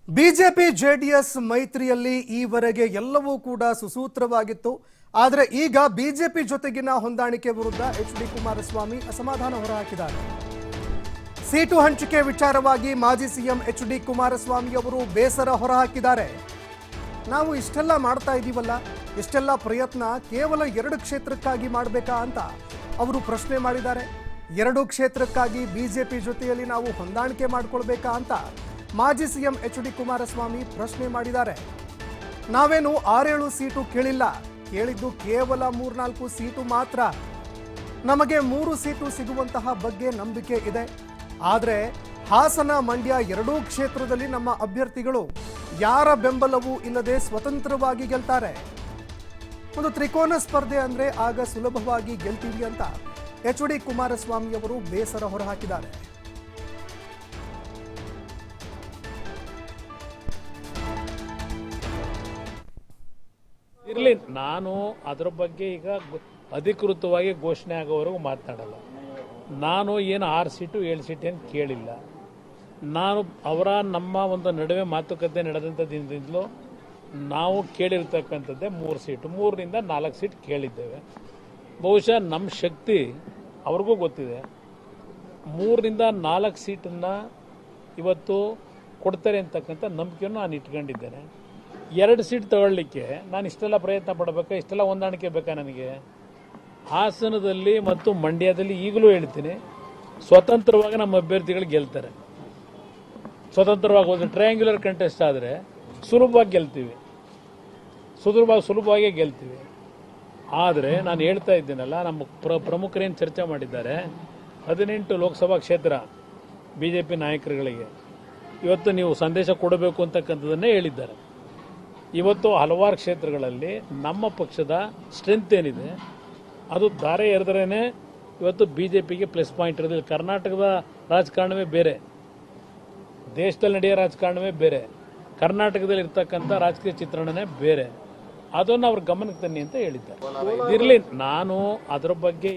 BJP JDS ಮೈತ್ರಿಯಲ್ಲಿ ಈವರೆಗೆ ಎಲ್ಲವೂ ಕೂಡ ಸುಸೂತ್ರವಾಗಿತ್ತು. ಆದರೆ ಈಗ ಬಿಜೆಪಿ ಜೊತೆಗಿನ ಹೊಂದಾಣಿಕೆ ವಿರುದ್ಧ ಎಚ್.ಡಿ. ಕುಮಾರಸ್ವಾಮಿ ಅಸಮಾಧಾನ ಹೊರಹಾಕಿದ್ದಾರೆ. ಸೀಟು ಹಂಚಿಕೆ ವಿಚಾರವಾಗಿ ಮಾಜಿ ಸಿಎಂ ಎಚ್.ಡಿ. ಕುಮಾರಸ್ವಾಮಿ ಅವರು ಬೇಸರ ಹೊರಹಾಕಿದ್ದಾರೆ. ನಾವು ಇಷ್ಟೆಲ್ಲ ಮಾಡ್ತಾ ಇದ್ದೀವಲ್ಲ, ಇಷ್ಟೆಲ್ಲ ಪ್ರಯತ್ನ ಕೇವಲ 2 ಕ್ಷೇತ್ರಕ್ಕಾಗಿ ಮಾಡಬೇಕಾ ಅಂತ ಅವರು ಪ್ರಶ್ನೆ ಮಾಡಿದ್ದಾರೆ. 2 ಕ್ಷೇತ್ರಕ್ಕಾಗಿ ಬಿಜೆಪಿ ಜೊತೆಯಲ್ಲಿ ನಾವು ಹೊಂದಾಣಿಕೆ ಮಾಡಿಕೊಳ್ಬೇಕಾ ಅಂತ ಮಾಜಿ ಸಿಎಂ ಎಚ್.ಡಿ. ಕುಮಾರಸ್ವಾಮಿ ಪ್ರಶ್ನೆ ಮಾಡಿದ್ದಾರೆ. ನಾವೇನು 6-7 ಸೀಟು ಕೇಳಿಲ್ಲ, ಕೇಳಿದ್ದು ಕೇವಲ 3-4 ಸೀಟು ಮಾತ್ರ. ನಮಗೆ 3 ಸೀಟು ಸಿಗುವಂತಹ ಬಗ್ಗೆ ನಂಬಿಕೆ ಇದೆ. ಆದರೆ ಹಾಸನ, ಮಂಡ್ಯ 2 ಕ್ಷೇತ್ರದಲ್ಲಿ ನಮ್ಮ ಅಭ್ಯರ್ಥಿಗಳು ಯಾರ ಬೆಂಬಲವೂ ಇಲ್ಲದೆ ಸ್ವತಂತ್ರವಾಗಿ ಗೆಲ್ತಾರೆ. ಒಂದು ತ್ರಿಕೋನ ಸ್ಪರ್ಧೆ ಅಂದ್ರೆ ಆಗ ಸುಲಭವಾಗಿ ಗೆಲ್ತೀವಿ ಅಂತ ಎಚ್.ಡಿ. ಕುಮಾರಸ್ವಾಮಿ ಅವರು ಬೇಸರ ಹೊರಹಾಕಿದ್ದಾರೆ. ಇರಲಿ, ನಾನು ಅದರ ಬಗ್ಗೆ ಈಗ ಅಧಿಕೃತವಾಗಿ ಘೋಷಣೆ ಆಗೋವರೆಗೂ ಮಾತನಾಡಲ್ಲ. ನಾನು ಏನು 6 ಸೀಟು 7 ಸೀಟ್ ಏನು ಕೇಳಿಲ್ಲ. ನಾನು ನಮ್ಮ ಒಂದು ನಡುವೆ ಮಾತುಕತೆ ನಡೆದಂಥ ದಿನದಿಂದಲೂ ನಾವು ಕೇಳಿರ್ತಕ್ಕಂಥದ್ದೇ 3 ಸೀಟು, 3ರಿಂದ 4 ಸೀಟ್ ಕೇಳಿದ್ದೇವೆ. ಬಹುಶಃ ನಮ್ಮ ಶಕ್ತಿ ಅವ್ರಿಗೂ ಗೊತ್ತಿದೆ. 3ರಿಂದ 4 ಸೀಟನ್ನು ಇವತ್ತು ಕೊಡ್ತಾರೆ ಅಂತಕ್ಕಂಥ ನಂಬಿಕೆಯನ್ನು ನಾನು ಇಟ್ಕೊಂಡಿದ್ದೇನೆ. 2 ಸೀಟ್ ತಗೊಳ್ಳಿಕ್ಕೆ ನಾನು ಇಷ್ಟೆಲ್ಲ ಪ್ರಯತ್ನ ಪಡಬೇಕಾ, ಇಷ್ಟೆಲ್ಲ ಹೊಂದಾಣಿಕೆ ಬೇಕಾ ನನಗೆ? ಹಾಸನದಲ್ಲಿ ಮತ್ತು ಮಂಡ್ಯದಲ್ಲಿ ಈಗಲೂ ಹೇಳ್ತೀನಿ, ಸ್ವತಂತ್ರವಾಗಿ ನಮ್ಮ ಅಭ್ಯರ್ಥಿಗಳು ಗೆಲ್ತಾರೆ. ಸ್ವತಂತ್ರವಾಗಿ ಹೋದ್ರೆ ಟ್ರಯಾಂಗ್ಯುಲರ್ ಕಂಟೆಸ್ಟ್ ಆದರೆ ಸುಲಭವಾಗಿ ಗೆಲ್ತೀವಿ, ಸುಲಭವಾಗಿ ಗೆಲ್ತೀವಿ. ಆದರೆ ನಾನು ಹೇಳ್ತಾ ಇದ್ದೀನಲ್ಲ, ನಮ್ಮ ಪ್ರಮುಖರೇನು ಚರ್ಚೆ ಮಾಡಿದ್ದಾರೆ, 18 ಲೋಕಸಭಾ ಕ್ಷೇತ್ರ ಬಿಜೆಪಿ ನಾಯಕರುಗಳಿಗೆ ಇವತ್ತು ನೀವು ಸಂದೇಶ ಕೊಡಬೇಕು ಅಂತಕ್ಕಂಥದ್ದನ್ನೇ ಹೇಳಿದ್ದಾರೆ. ಇವತ್ತು ಹಲವಾರು ಕ್ಷೇತ್ರಗಳಲ್ಲಿ ನಮ್ಮ ಪಕ್ಷದ ಸ್ಟ್ರೆಂತ್ ಏನಿದೆ ಅದು ಧಾರೆ ಎರೆದ್ರೇ ಇವತ್ತು ಬಿಜೆಪಿಗೆ ಪ್ಲಸ್ ಪಾಯಿಂಟ್ ಇರೋದಿಲ್ಲ. ಕರ್ನಾಟಕದ ರಾಜಕಾರಣವೇ ಬೇರೆ, ದೇಶದಲ್ಲಿ ನಡೆಯೋ ರಾಜಕಾರಣವೇ ಬೇರೆ, ಕರ್ನಾಟಕದಲ್ಲಿ ಇರ್ತಕ್ಕಂಥ ರಾಜಕೀಯ ಚಿತ್ರಣನೇ ಬೇರೆ. ಅದನ್ನು ಅವ್ರ ಗಮನಕ್ಕೆ ತನ್ನಿ ಅಂತ ಹೇಳಿದ್ದಾರೆ. ಇರಲಿ, ನಾನು ಅದರ ಬಗ್ಗೆ